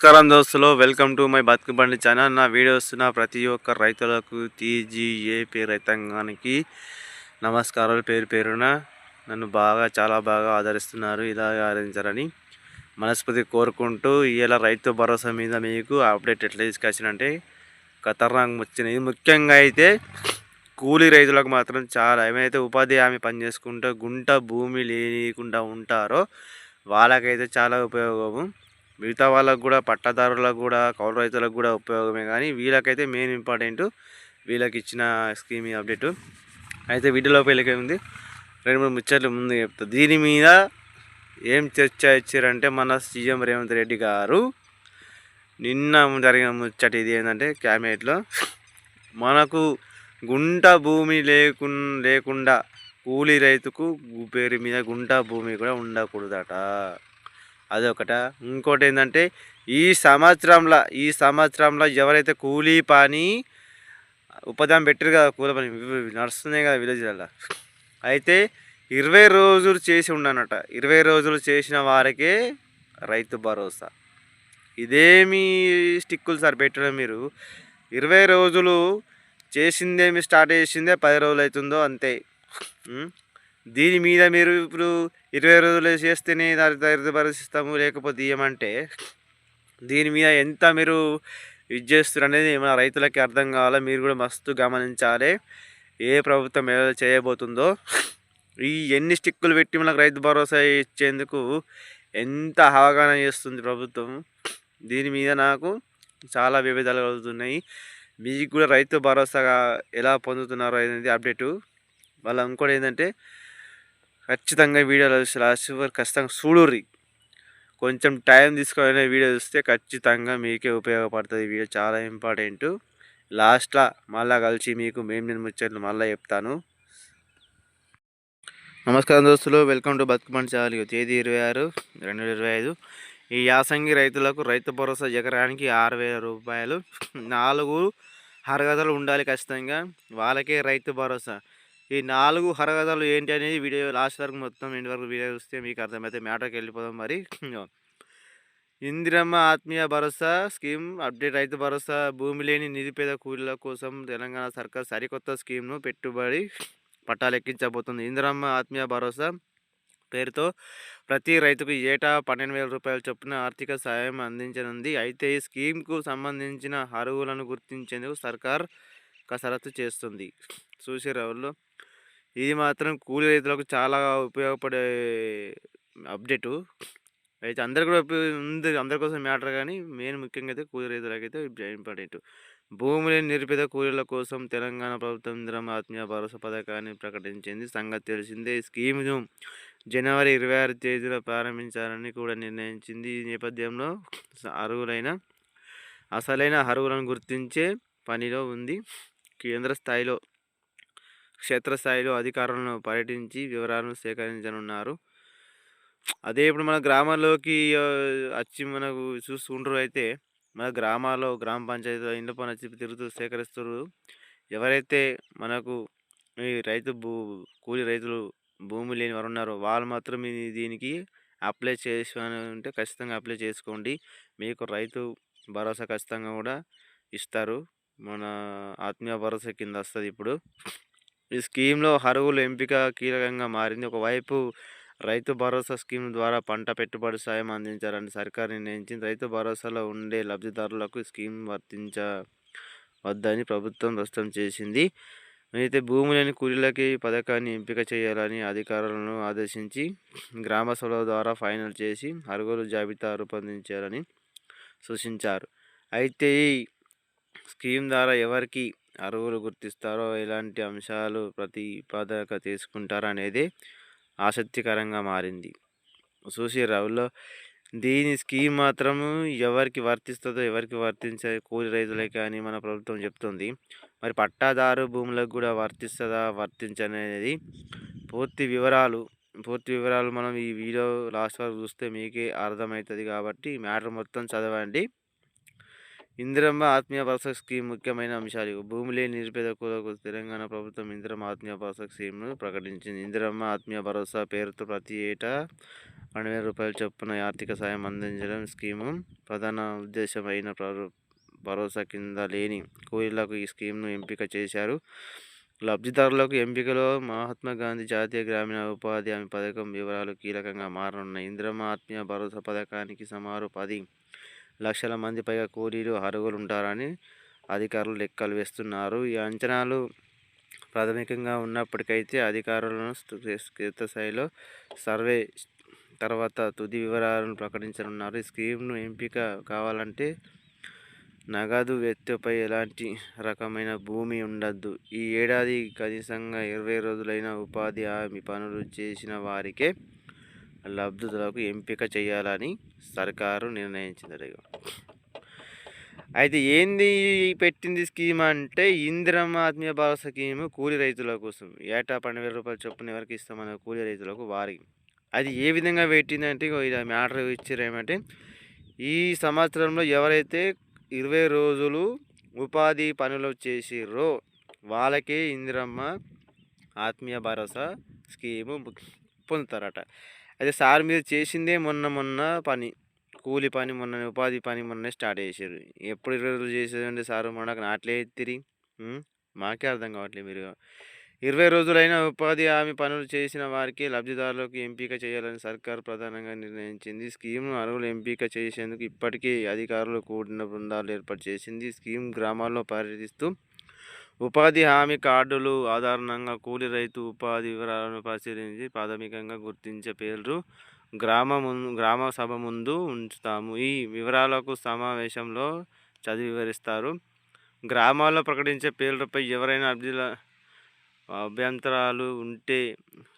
నమస్కారం దోస్తులు, welcome to my బతుకు బండి ఛానల్. నా వీడియోస్ ప్రతి ఒక్క రైతులకు టీజీఏపీ రైతాంగానికి నమస్కారాలు. పేరు పేరున నన్ను చాలా బాగా ఆదరిస్తున్నారు. ఇలాగే ఆదరించాలని మనస్ఫూర్తి కోరుకుంటూ, ఇలా రైతు భరోసా మీద మీకు అప్డేట్ ఎట్లా తీసుకొచ్చినంటే ఖతర్నాక్ వచ్చినాయి. ముఖ్యంగా అయితే కూలీ రైతులకు మాత్రం చాలా, ఏమైతే ఉపాధి హామీ పని చేసుకుంటూ గుంట భూమి లేకుండా ఉంటారో వాళ్ళకైతే చాలా ఉపయోగము. మిగతా వాళ్ళకు కూడా, పట్టదారులకు కూడా, కౌలు రైతులకు కూడా ఉపయోగమే. కానీ వీళ్ళకైతే మెయిన్ ఇంపార్టెంట్ వీళ్ళకి ఇచ్చిన స్కీమ్ అప్డేటు. అయితే వీడియోలోకి వెళ్ళకే ఉంది 2-3 ముచ్చట్లు ముందు చెప్తా. దీని మీద ఏం చర్చ ఇచ్చారంటే మన సీఎం రేవంత్ రెడ్డి గారు నిన్న జరిగిన ముచ్చట ఇది ఏంటంటే, క్యాబినెట్లో మనకు గుంట భూమి లేకుండా కూలీ రైతుకు పేరు మీద గుంట భూమి కూడా ఉండకూడదట. అదొకట. ఇంకోటి ఏంటంటే, ఈ సంవత్సరంలో ఎవరైతే కూలీ పని ఉపాధి పెట్టారు కదా, కూలి పని నడుస్తున్నాయి కదా విలేజ్లలో, అయితే 20 రోజులు చేసి ఉండనట. 20 రోజులు చేసిన వారికే రైతు భరోసా. ఇదేమి స్టిక్కులు సార్ పెట్టడం మీరు? 20 రోజులు చేసిందేమి స్టార్ట్ చేసిందే 10 రోజులు అవుతుందో అంతే. దీని మీద మీరు ఇప్పుడు 20 రోజులు చేస్తేనే రైతు భరోసా ఇస్తాము లేకపోతే ఇవ్వమంటే, దీని మీద ఎంత మీరు ఇది చేస్తారు అనేది మన రైతులకి అర్థం కావాలా. మీరు కూడా మస్తు గమనించాలి ఏ ప్రభుత్వం ఎలా చేయబోతుందో. ఈ ఎన్ని స్టిక్కులు పెట్టి మనకు రైతు భరోసా ఇచ్చేందుకు ఎంత అవగాహన చేస్తుంది ప్రభుత్వం. దీని మీద నాకు చాలా విభేదాలు కలుగుతున్నాయి. మీకు కూడా రైతు భరోసా ఎలా పొందుతున్నారో అనేది అప్డేటు. వాళ్ళ ఇంకోటి ఏంటంటే, ఖచ్చితంగా వీడియోలో లాస్ట్ వరకు ఖచ్చితంగా చూడుర్రి. కొంచెం టైం తీసుకొని వీడియో చూస్తే ఖచ్చితంగా మీకే ఉపయోగపడుతుంది. వీడియో చాలా ఇంపార్టెంట్. లాస్ట్లో మళ్ళీ కలిసి మీకు నేను ముచ్చట్లు మళ్ళీ చెప్తాను. నమస్కారం దోస్తులు, వెల్కమ్ టు బతుకు బండి ఛానల్. తేదీ 26/2025. ఈ యాసంగి రైతులకు రైతు భరోసా ఎకరానికి 6,000 రూపాయలు. 4 హరగదలు ఉండాలి ఖచ్చితంగా, వాళ్ళకే రైతు భరోసా. ఈ 4 హరగదలు ఏంటి అనేది వీడియో లాస్ట్ వరకు మొత్తం ఎండ్ వరకు వీడియో చూస్తే మీకు అర్థమైతే మ్యాటర్కి వెళ్ళిపోదాం. మరి ఇందిరమ్మ ఆత్మీయ భరోసా స్కీమ్ అప్డేట్. రైతు భరోసా భూమి లేని నిరుపేద కూలీల కోసం తెలంగాణ సర్కార్ సరికొత్త స్కీమ్ను పెట్టుబడి పట్టాలెక్కించబోతుంది. ఇందిరమ్మ ఆత్మీయ భరోసా పేరుతో ప్రతి రైతుకు ఏటా 12,000 రూపాయల చొప్పున ఆర్థిక సాయం అందించనుంది. అయితే ఈ స్కీమ్కు సంబంధించిన అర్హులను గుర్తించేందుకు సర్కార్ కసరత్తు చేస్తుంది. చూసేవాళ్ళు, ఇది మాత్రం కూలీ రైతులకు చాలా ఉపయోగపడే అప్డేటు. అయితే అందరు కూడా ఉంది, అందరి కోసం మ్యాటర్. కానీ మెయిన్ ముఖ్యంగా అయితే కూలీ రైతులకైతే ఇంపార్టెంట్. భూమి లేని నిరుపేద కూలీల కోసం తెలంగాణ ప్రభుత్వం ఇందిరమ్మ ఆత్మీయ భరోసా పథకాన్ని ప్రకటించింది. సంగతి తెలిసిందే. ఈ స్కీమ్ను జనవరి 26 తేదీన ప్రారంభించాలని కూడా నిర్ణయించింది. ఈ నేపథ్యంలో అసలైన అర్హులను గుర్తించే పనిలో ఉంది. క్షేత్రస్థాయిలో అధికారులను పర్యటించి వివరాలను సేకరించనున్నారు. అదే ఇప్పుడు మన గ్రామాల్లోకి వచ్చి మనకు చూసుకుంటారు. అయితే మన గ్రామాల్లో గ్రామ పంచాయతీలో ఇండ్ల పని వచ్చి తిరుగుతూ సేకరిస్తారు. ఎవరైతే మనకు ఈ కూలీ రైతులు భూమి లేని వారు ఉన్నారో వాళ్ళు మాత్రం దీనికి అప్లై చేసుకొని ఉంటే ఖచ్చితంగా అప్లై చేసుకోండి. మీకు రైతు భరోసా ఖచ్చితంగా కూడా ఇస్తారు. మన ఆత్మీయ భరోసా కింద వస్తుంది. ఇప్పుడు ఈ స్కీమ్లో అర్హుల ఎంపిక కీలకంగా మారింది. ఒకవైపు రైతు భరోసా స్కీమ్ ద్వారా పంట పెట్టుబడి సాయం అందించాలని సర్కార్ నిర్ణయించింది. రైతు భరోసాలో ఉండే లబ్ధిదారులకు స్కీమ్ వర్తించవద్దని ప్రభుత్వం స్పష్టం చేసింది. అయితే భూమి లేని కూలీలకి పథకాన్ని ఎంపిక చేయాలని అధికారులను ఆదేశించి గ్రామ సభల ద్వారా ఫైనల్ చేసి అర్హుల జాబితా రూపొందించాలని సూచించారు. అయితే ఈ స్కీమ్ ద్వారా ఎవరికి అర్హులు గుర్తిస్తారో, ఎలాంటి అంశాలు ప్రతిపాదక తీసుకుంటారో అనేది ఆసక్తికరంగా మారింది. చూసిర్రా, దీని స్కీమ్ మాత్రము ఎవరికి వర్తిస్తుందో ఎవరికి వర్తించే కూలి రైతులకే అని మన ప్రభుత్వం చెప్తుంది. మరి పట్టాదారు భూములకు కూడా వర్తిస్తుందా వర్తించనేది పూర్తి వివరాలు మనం ఈ వీడియో లాస్ట్ వరకు చూస్తే మీకే అర్థమవుతుంది. కాబట్టి మ్యాటర్ మొత్తం చదవండి. ఇందిరమ్మ ఆత్మీయ భరోసా స్కీమ్ ముఖ్యమైన అంశాలు. భూమి లేని నిరుపేద కూలీలకు తెలంగాణ ప్రభుత్వం ఇందిరమ్మ ఆత్మీయ భరోసా స్కీమ్ను ప్రకటించింది. ఇందిరమ్మ ఆత్మీయ భరోసా పేరుతో ప్రతి ఏటా రూ. 12,000 చొప్పున ఆర్థిక సాయం అందించడం స్కీము ప్రధాన ఉద్దేశం. భరోసా కింద లేని కూలీలకు ఈ స్కీమ్ను ఎంపిక చేశారు. లబ్ధిదారులకు ఎంపికలో మహాత్మా గాంధీ జాతీయ గ్రామీణ ఉపాధి హామీ పథకం వివరాలు కీలకంగా మారనున్నాయి. ఇందిరమ్మ ఆత్మీయ భరోసా పథకానికి సుమారు 10 లక్షల మంది పైగా కూలీలు అర్హులుంటారని అధికారులు లెక్కలు వేస్తున్నారు. ఈ అంచనాలు ప్రాథమికంగా ఉన్నప్పటికైతే అధికారులను క్షేత్రస్థాయిలో సర్వే తర్వాత తుది వివరాలను ప్రకటించనున్నారు. ఈ స్కీమ్ను ఎంపిక కావాలంటే నగదు వ్యక్తిపై ఎలాంటి రకమైన భూమి ఉండద్దు. ఈ ఏడాది కనీసంగా 20 రోజులైన ఉపాధి హామీ పనులు చేసిన వారికే లబ్ధిదారులకు ఎంపిక చేయాలని సర్కారు నిర్ణయించింది. అయితే ఏంది పెట్టింది స్కీమ్ అంటే ఇందిరమ్మ ఆత్మీయ భరోసా స్కీము కూలీ రైతుల కోసం. ఏటా 12,000 చొప్పున ఎవరికి ఇస్తామన్న కూలీ రైతులకు వారికి. అది ఏ విధంగా పెట్టిందంటే ఇలా మ్యాటర్ ఇచ్చారు ఏమంటే, ఈ సంవత్సరంలో ఎవరైతే 20 రోజులు ఉపాధి పనులు చేసిర్రో వాళ్ళకే ఇందిరమ్మ ఆత్మీయ భరోసా స్కీము పొందుతారట. అయితే సార్ మీరు చేసిందే మొన్న పని, కూలి పని మొన్న, ఉపాధి పని మొన్న స్టార్ట్ చేసారు. ఎప్పుడు 20 రోజులు చేసేదండి సారు, మనకు నాట్లే ఎత్తిరి. మాకే అర్థం కావట్లేదు. మీరు 20 రోజులైన ఉపాధి హామీ పనులు చేసిన వారికి లబ్ధిదారులకు ఎంపిక చేయాలని సర్కారు ప్రధానంగా నిర్ణయించింది. స్కీమ్ను అర్హులు ఎంపిక చేసేందుకు ఇప్పటికే అధికారులు కూడిన బృందాలు ఏర్పాటు చేసింది. స్కీమ్ గ్రామాల్లో పర్యటిస్తూ ఉపాధి హామీ కార్డులు ఆధారంగా కూలీ రైతు ఉపాధి వివరాలను పరిశీలించి ప్రాథమికంగా గుర్తించే పేర్లు గ్రామ సభ ముందు ఉంచుతాము. ఈ వివరాలకు సమావేశంలో చదివి వివరిస్తారు. గ్రామాల్లో ప్రకటించే పేర్లపై ఎవరైనా అభ్యంతరాలు ఉంటే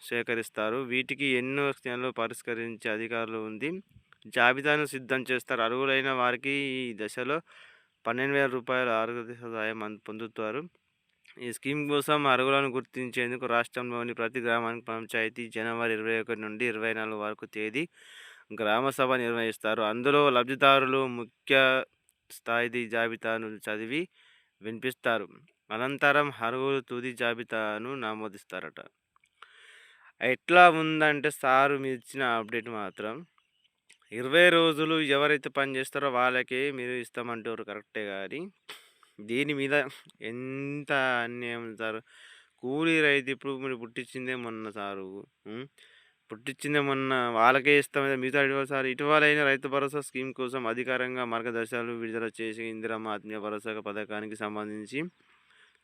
సేకరిస్తారు. వీటికి ఎన్నో క్షణాలు పరిష్కరించే అధికారులు ఉంది. జాబితాను సిద్ధం చేస్తారు. అర్హులైన వారికి ఈ దశలో 12,000 ఆరోగ్య సహాయం పొందుతారు. ఈ స్కీమ్ కోసం అర్హులను గుర్తించేందుకు రాష్ట్రంలోని ప్రతి గ్రామానికి పంచాయతీ జనవరి 21 నుండి 24 వరకు తేదీ గ్రామ సభ నిర్వహిస్తారు. అందులో లబ్ధిదారులు ముఖ్య స్థాయి జాబితాను చదివి వినిపిస్తారు. అనంతరం అర్హులు తుది జాబితాను నమోదిస్తారట. ఎట్లా ఉందంటే సారు మీరు ఇచ్చిన అప్డేట్ మాత్రం 20 రోజులు ఎవరైతే పని చేస్తారో వాళ్ళకే మీరు ఇస్తామంటారు కరెక్టే, కానీ దీని మీద ఎంత అన్యాయం సార్. కూలీ రైతు ఇప్పుడు మీరు పుట్టించిందే మొన్న సారు, పుట్టించిందే మొన్న వాళ్ళకే ఇస్తాం. మిగతా సార్ ఇటీవలైన రైతు భరోసా స్కీమ్ కోసం అధికారంగా మార్గదర్శకాలు విడుదల చేసి ఇందిరమ్మ ఆత్మీయ భరోసా పథకానికి సంబంధించి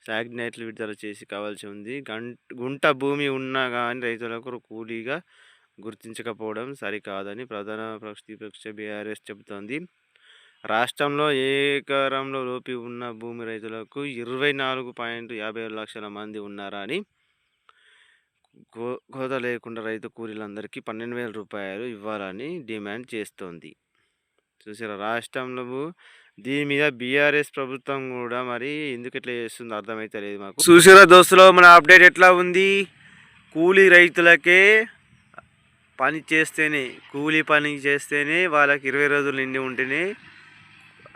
శాగ్నైట్లు విడుదల చేసి కావాల్సి ఉంది. గుంట భూమి ఉన్నా కానీ రైతులకు కూలీగా గుర్తించకపోవడం సరికాదని ప్రధాన ప్రతిపక్ష బీఆర్ఎస్ చెబుతోంది. రాష్ట్రంలో ఎకరంలో లోపి ఉన్న భూమి రైతులకు 24.57 లక్షల మంది ఉన్నారని, కోత లేకుండా రైతు కూలీలందరికీ 12,000 ఇవ్వాలని డిమాండ్ చేస్తోంది. చూసారా రాష్ట్రంలో. దీని మీద బీఆర్ఎస్ ప్రభుత్వం కూడా మరి ఎందుకు ఇట్లా చేస్తుందో అర్థమైతే లేదు మాకు. చూసారా దోస్తులో మన అప్డేట్ ఎట్లా ఉంది. కూలీ రైతులకే కూలీ పని చేస్తేనే వాళ్ళకి 20 రోజులు నిండి ఉంటేనే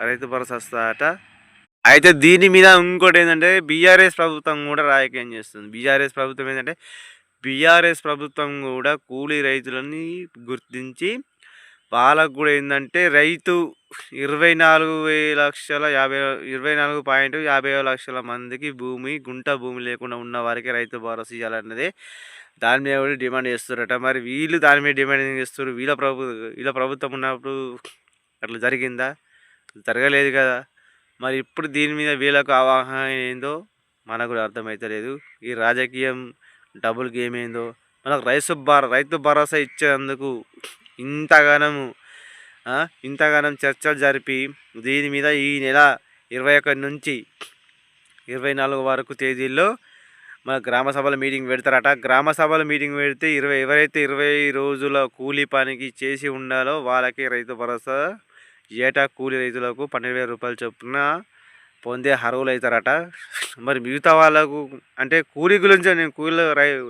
రైతు భరోసా వస్తుందట. అయితే దీని మీద ఇంకోటి ఏంటంటే బీఆర్ఎస్ ప్రభుత్వం కూడా రాజకీయం చేస్తుంది. బీఆర్ఎస్ ప్రభుత్వం కూడా కూలీ రైతులని గుర్తించి వాళ్ళకు కూడా ఏంటంటే రైతు 24,50 లక్షల మందికి గుంట భూమి లేకుండా ఉన్న వారికి రైతు భరోసా ఇవ్వాలన్నదే దాని మీద కూడా డిమాండ్ చేస్తారట. మరి వీళ్ళు దాని మీద డిమాండ్ చేస్తారు. వీళ్ళ ప్రభుత్వం ఉన్నప్పుడు అట్లా జరిగిందా? జరగలేదు కదా. మరి ఇప్పుడు దీని మీద వీళ్ళకు అవగాహన ఏందో మనకు కూడా అర్థమవుతలేదు. ఈ రాజకీయం డబుల్ గేమ్ ఏందో. మనకు రైతు భరోసా ఇచ్చేందుకు ఇంతగానం చర్చలు జరిపి దీని మీద ఈ నెల 21 నుంచి 24 వరకు తేదీల్లో మన గ్రామ సభల మీటింగ్ పెడతారట. గ్రామ సభల మీటింగ్ పెడితే ఎవరైతే 20 రోజుల కూలీ పనికి చేసి ఉండాలో వాళ్ళకి రైతు భరోసా ఏటా కూలీ రైతులకు 12,000 చొప్పున పొందే అర్హులు అవుతారట. మరి మిగతా వాళ్ళకు అంటే కూలీ గురించి నేను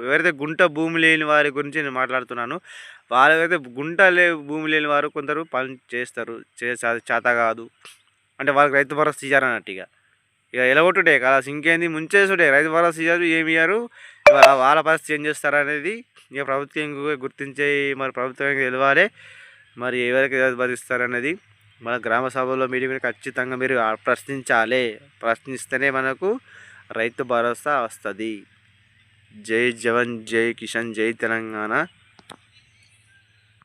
ఎవరైతే గుంట భూమి లేని వారి గురించి నేను మాట్లాడుతున్నాను. వాళ్ళకైతే భూమి లేని వారు కొందరు పని చేస్తారు, చేత కాదు అంటే వాళ్ళకి రైతు భరోసా ఇచ్చారన్నట్టు. ఇక ఎలగొట్టుడే కదా, ఇంకేంది ముంచేసుడే. రైతు భరోసా ఇయ్యారు, ఏమి ఇయ్యారు, వాళ్ళ పరిస్థితి ఏం చేస్తారు అనేది ఇక ప్రభుత్వం గుర్తించే మరి ప్రభుత్వం తెలవాలి మరి ఎవరికి భరిస్తారనేది మన గ్రామ సభలో మీటింగ్ ఖచ్చితంగా మీరు ప్రశ్నించాలి. ప్రశ్నిస్తేనే మనకు రైతు భరోసా వస్తుంది. జై జవాన్, జై కిసాన్, జై తెలంగాణ.